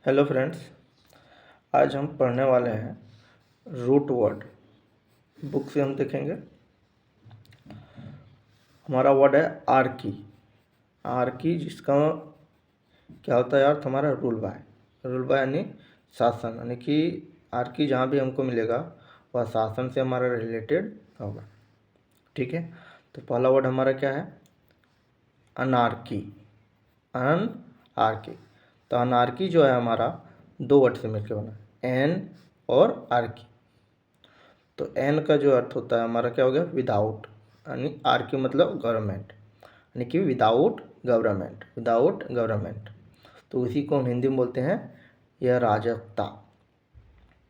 Hello friends, आज हम पढ़ने वाले हैं रूट वर्ड। बुक से हम देखेंगे। हमारा वर्ड है आर्की। आर्की जिसका क्या होता है यार, हमारा रूल बाय। रूल बाय यानी शासन, यानी कि आर्की जहाँ भी हमको मिलेगा वह शासन से हमारा रिलेटेड होगा। ठीक है, तो पहला वर्ड हमारा क्या है? अनार्की। अनआर्की। तो अनार्की जो है हमारा दो वर्ड से मिलकर बना है, एन और आर्की। तो एन का जो अर्थ होता है हमारा क्या हो गया? विदाउट, यानी आर की मतलब गवर्नमेंट, यानी कि विदाउट गवर्नमेंट, विदाउट गवर्नमेंट। तो उसी को हम हिंदी में बोलते हैं यह अराजकता।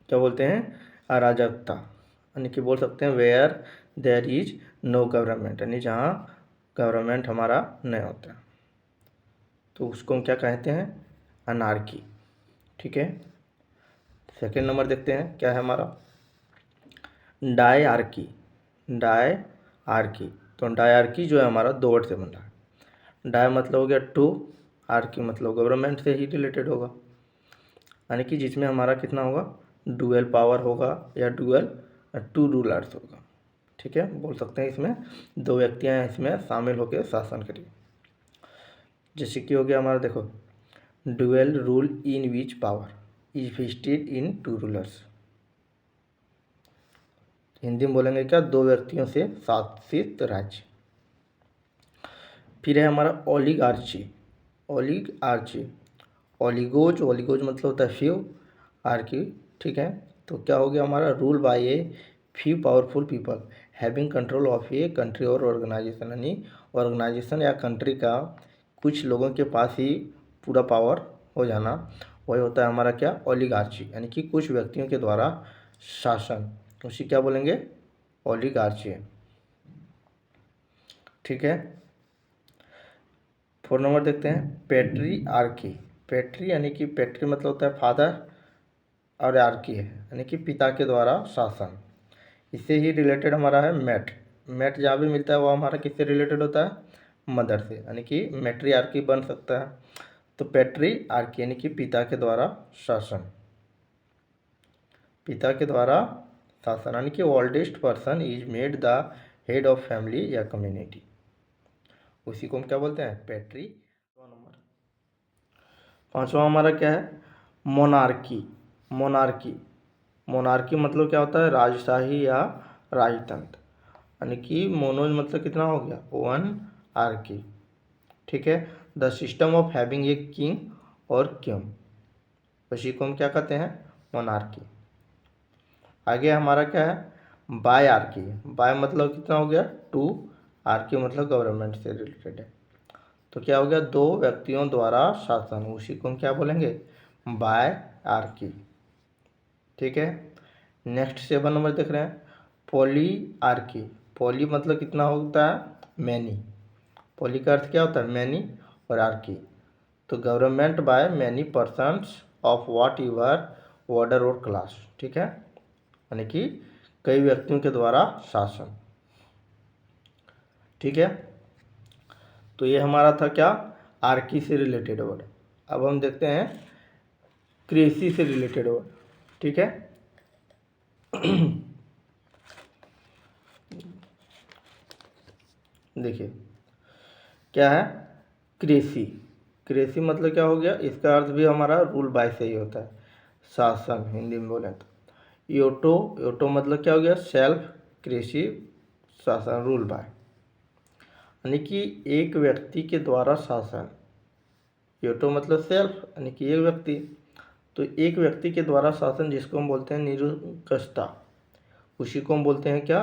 क्या बोलते हैं? अराजकता। यानी कि बोल सकते हैं where there is no government, यानी जहाँ गवर्नमेंट हमारा नहीं होता। तो उसको हम क्या कहते हैं? अनार्की। ठीक है, सेकेंड नंबर देखते हैं क्या है हमारा? डायआर्की। डायआर्की। तो डायआर्की जो है हमारा दो वर्ड से बन रहा है। डाय मतलब हो गया टू, आर्की मतलब गवर्नमेंट से ही रिलेटेड होगा, यानी कि जिसमें हमारा कितना होगा? डुअल पावर होगा या डुअल टू रूलर्स होगा। ठीक है, बोल सकते हैं इसमें दो व्यक्तियाँ इसमें शामिल होकर शासन करेंगे। जैसे कि हो गया हमारा, देखो, dual rule in which power is vested in two rulers. Hindi में बोलेंगे क्या? दो व्यक्तियों से शासित राज्य। फिर है हमारा ओलिगार्ची। ओलिगार्ची। ओलिगोज, ओलिगोज मतलब होता है फ्यू, आर्की। ठीक है, तो क्या हो गया हमारा? Rule by a few powerful people having control of a country और ऑर्गेनाइजेशन, यानी ऑर्गेनाइजेशन या कंट्री का कुछ लोगों के पास ही पूरा पावर हो जाना, वही होता है हमारा क्या? ओलिगार्ची, यानी कि कुछ व्यक्तियों के द्वारा शासन, उसी क्या बोलेंगे? ओलिगार्ची। ठीक है, फोर नंबर देखते हैं पेट्री आर्की। पेट्री यानी कि पेट्री मतलब होता है फादर, और आर्की है यानी कि पिता के द्वारा शासन। इससे ही रिलेटेड हमारा है मेट। मेट जहाँ भी मिलता है वो हमारा किससे रिलेटेड होता है? मदर से, यानी कि मेट्री आर्की बन सकता है। तो पेट्री आर्की यानी कि पिता के द्वारा शासन। पिता के द्वारा शासन यानी कि oldest person is made the head of family या कम्युनिटी, उसी को हम क्या बोलते हैं? पेट्री। नंबर पांचवा हमारा क्या है? मोनार्की। मोनार्की। मोनार्की मतलब क्या होता है? राजशाही या राजतंत्र, यानी कि मोनोज मतलब कितना हो गया? One Archie. ठीक है, the system of having a king और क्वीन, उसी को हम क्या कहते हैं? मोनार्की। आगे हमारा क्या है? Bye Archie. बाय मतलब कितना हो गया? टू, आर्की मतलब गवर्नमेंट से रिलेटेड है। तो क्या हो गया? दो व्यक्तियों द्वारा शासन, उसी को हम क्या बोलेंगे? Biarchy. ठीक है, नेक्स्ट 7 नंबर देख रहे हैं पॉली आर्की। पॉली मतलब कितना होता है? मैनी। पॉली का अर्थ क्या होता है? मैनी, और आर्की तो government by many persons of whatever order or class. ठीक है, यानी कि कई व्यक्तियों के द्वारा शासन। ठीक है, तो ये हमारा था क्या? आर्की से रिलेटेड वर्ड। अब हम देखते हैं कृषि से रिलेटेड वर्ड। ठीक है, देखिए क्या है? कृषि। कृषि मतलब क्या हो गया? इसका अर्थ भी हमारा रूल बाय से ही होता है, शासन हिंदी में बोले तो। योटो, योटो मतलब क्या हो गया? सेल्फ। कृषि शासन रूल बाय, यानी कि एक व्यक्ति के द्वारा शासन। योटो मतलब सेल्फ, यानी कि एक व्यक्ति। तो एक व्यक्ति के द्वारा शासन जिसको हम बोलते हैं निरंकुशता, उसी को हम बोलते हैं क्या?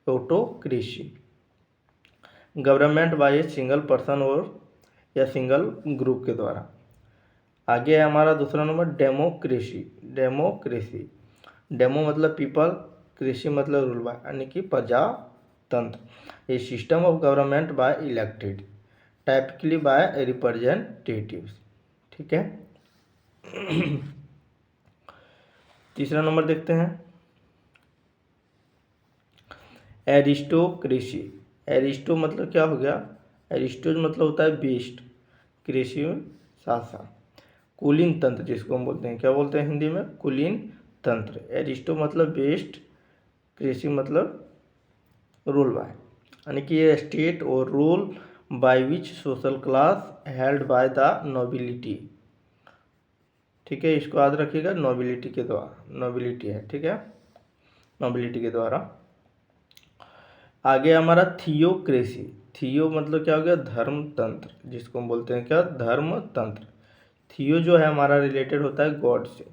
Autocracy. Government by a single person और या सिंगल ग्रुप के द्वारा। आगे है हमारा दूसरा नंबर डेमोक्रेसी। डेमोक्रेसी, डेमो मतलब पीपल, कृषि मतलब रूल बाय, यानी कि प्रजातंत्र। A system of government by elected typically by representatives. ठीक है, तीसरा नंबर देखते हैं एरिस्टोक्रेसी। एरिस्टो मतलब क्या हो गया? एरिस्टो मतलब होता है बेस्ट, कृषि शासन। कुलीन तंत्र जिसको हम बोलते हैं, क्या बोलते हैं हिंदी में, कुलीन तंत्र। एरिस्टो मतलब बेस्ट, कृषि मतलब रूल बाय, यानी कि ये स्टेट और rule by which social class held by the nobility. ठीक है, इसको याद रखिएगा, नोबिलिटी के द्वारा, नोबिलिटी है, ठीक है, नोबिलिटी के द्वारा। आगे हमारा थियोक्रेसी। थियो मतलब क्या हो गया, धर्म तंत्र, जिसको हम बोलते हैं क्या, धर्म तंत्र। थियो जो है हमारा रिलेटेड होता है गॉड से,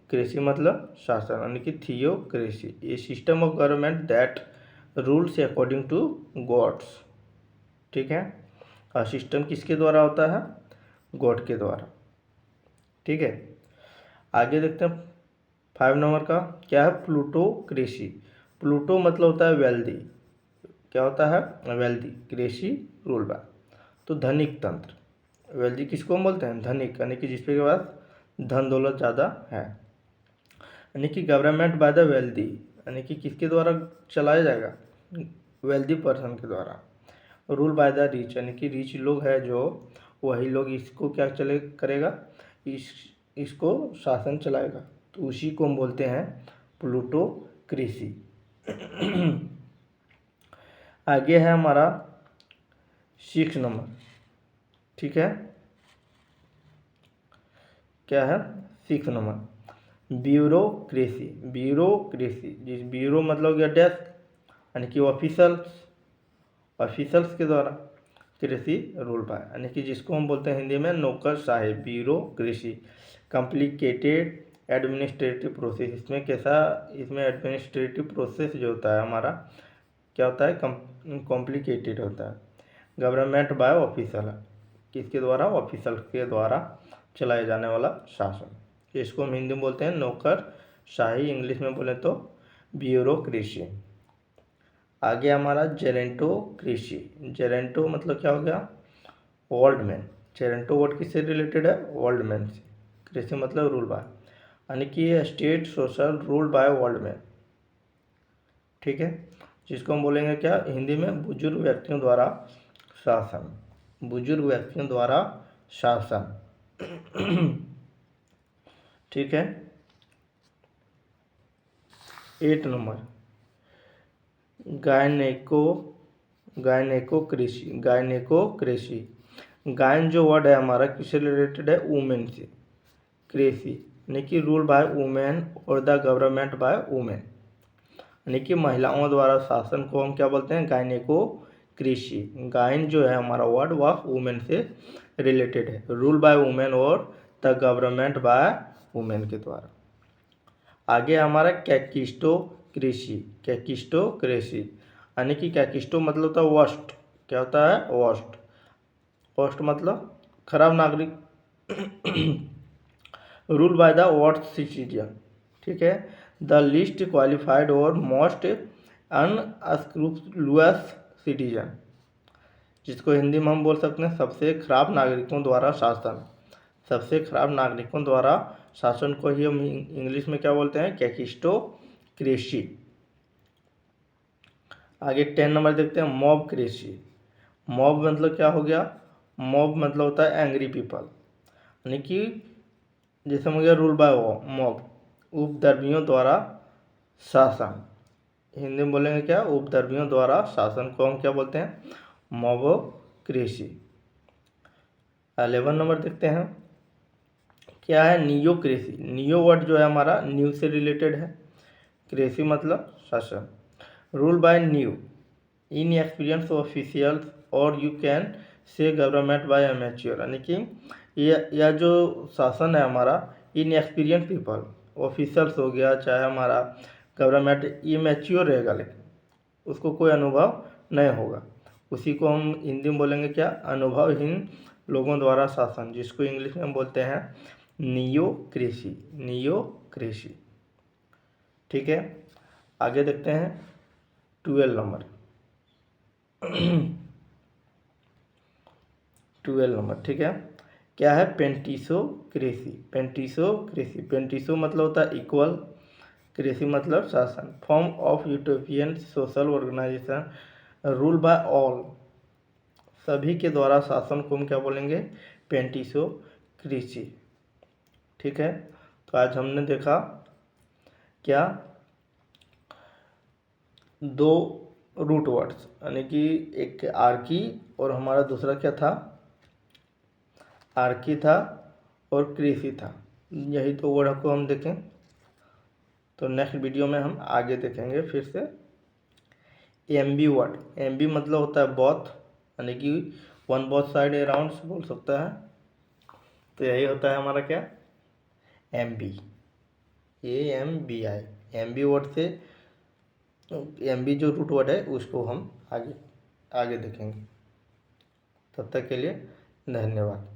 क्रेसी मतलब शासन, यानी कि theocracy a system of government that rules according to gods. ठीक है, और सिस्टम किसके द्वारा होता है, गॉड के द्वारा। ठीक है, आगे देखते हैं 5 नंबर का क्या है, प्लूटोक्रेसी। प्लूटो मतलब होता है वेल्दी, क्या होता है, वेल्दी, क्रेसी रूल बाय, तो धनिक तंत्र। वेल्दी किसको हम बोलते हैं, धनिक, यानी कि जिसके पास धन दौलत ज़्यादा है, यानी कि गवर्नमेंट बाय द वेल्दी, यानी कि किसके द्वारा चलाया जाएगा, वेल्दी पर्सन के द्वारा। रूल बाय द रिच, यानी कि रिच लोग है जो, वही लोग इसको क्या चले करेगा, इसको शासन चलाएगा, तो उसी को हम बोलते हैं प्लूटोक्रेसी। आगे है हमारा 6 नंबर। ठीक है, क्या है, 6 नंबर ब्यूरोक्रेसी। ब्यूरोक्रेसी, जिस ब्यूरो मतलब गया डेस्क, यानी कि ऑफिसल्स, ऑफिसल्स के द्वारा कृषि रूल बाय, यानी कि जिसको हम बोलते हैं हिंदी में नौकरशाही, ब्यूरोक्रेसी। कॉम्प्लिकेटेड एडमिनिस्ट्रेटिव प्रोसेस, इसमें कैसा, इसमें एडमिनिस्ट्रेटिव प्रोसेस जो होता है हमारा क्या होता है, कॉम्प्लिकेटेड होता है। गवर्नमेंट बाय ऑफिसर, किसके द्वारा, ऑफिसर के द्वारा चलाया जाने वाला शासन, इसको हम हिंदी में बोलते हैं नौकरशाही, इंग्लिश में बोले तो ब्यूरोक्रेसी। आगे हमारा जेरेंटोक्रेसी। जेरेंटो मतलब क्या हो गया, ओल्ड मैन। जेरेंटो वर्ड किससे रिलेटेड है, ओल्ड मैन से। कृषि मतलब रूल बाय, यानी कि state social rule by old man. ठीक है, जिसको हम बोलेंगे क्या हिंदी में, बुजुर्ग व्यक्तियों द्वारा शासन, बुजुर्ग व्यक्तियों द्वारा शासन। ठीक है, 8 नंबर गायनेको, गायनेकोक्रेसी। गायनेकोक्रेसी, गायन जो वर्ड है हमारा किससे रिलेटेड है, वुमेन से। क्रेसी यानी कि रूल बाय वुमेन और द गवर्नमेंट बाय वुमेन, यानी कि महिलाओं द्वारा शासन को हम क्या बोलते हैं, गायनेकोक्रेसी। गायन जो है हमारा वर्ड वह वुमेन से रिलेटेड है, रूल बाय वुमेन और द गवर्नमेंट बाय वुमेन के द्वारा। आगे हमारा कैकिस्टोक्रेसी। कैकिस्टोक्रेसी यानी कि कैकिस्टो मतलब होता है वर्स्ट, क्या होता है, वर्स्ट। वर्स्ट मतलब खराब नागरिक। Rule by the worst citizen. ठीक है, द लिस्ट क्वालिफाइड और मोस्ट अनस्क्रूपुलस सिटीजन, जिसको हिंदी में हम बोल सकते हैं सबसे खराब नागरिकों द्वारा शासन। सबसे खराब नागरिकों द्वारा शासन को ही हम इंग्लिश में क्या बोलते हैं, कैकिस्टोक्रेसी। आगे 10 नंबर देखते हैं मॉबक्रेसी। मॉब मतलब क्या हो गया, मॉब मतलब होता है एंग्री पीपल, यानी कि जैसे हो गया रूल बाय मॉब, उपद्रवियों द्वारा शासन। हिंदी में बोलेंगे क्या, उपद्रवियों द्वारा शासन को हम क्या बोलते हैं, मॉबक्रेसी। 11 नंबर देखते हैं क्या है, नियोक्रेसी। नियो वर्ड जो है हमारा न्यू से रिलेटेड है, क्रेसी मतलब शासन। Rule by new in experience officials और you can say government by amateur, यानी कि यह जो शासन है हमारा इन एक्सपीरियंस पीपल, ऑफिसर्स हो गया चाहे हमारा गवर्नमेंट, ये मैच्योर रहेगा लेकिन उसको कोई अनुभव नहीं होगा, उसी को हम हिंदी में बोलेंगे क्या, अनुभवहीन लोगों द्वारा शासन, जिसको इंग्लिश में हम बोलते हैं नियोक्रेसी। नियोक्रेसी। ठीक है, आगे देखते हैं 12 नंबर। 12 नंबर ठीक है, क्या है, पेंटिसोक्रेसी। पेंटिसोक्रेसी, पेंटिसो मतलब होता है इक्वल, क्रेसी मतलब शासन। Form of utopian social organization rule by all, सभी के द्वारा शासन को हम क्या बोलेंगे, पेंटिसोक्रेसी। कृषि। ठीक है, तो आज हमने देखा क्या, दो रूट वर्ड्स, यानी कि एक आर्की और हमारा दूसरा क्या था, आर्की था और कृषि था। यही दो वर्ड को हम देखें। तो नेक्स्ट वीडियो में हम आगे देखेंगे फिर से एमबी वर्ड। एमबी मतलब होता है बोथ, यानी कि वन बोथ साइड अराउंड बोल सकता है। तो यही होता है हमारा क्या, एमबी, AMBI। एमबी वर्ड से एमबी जो रूट वर्ड है उसको हम आगे आगे देखेंगे। तब तक के लिए धन्यवाद।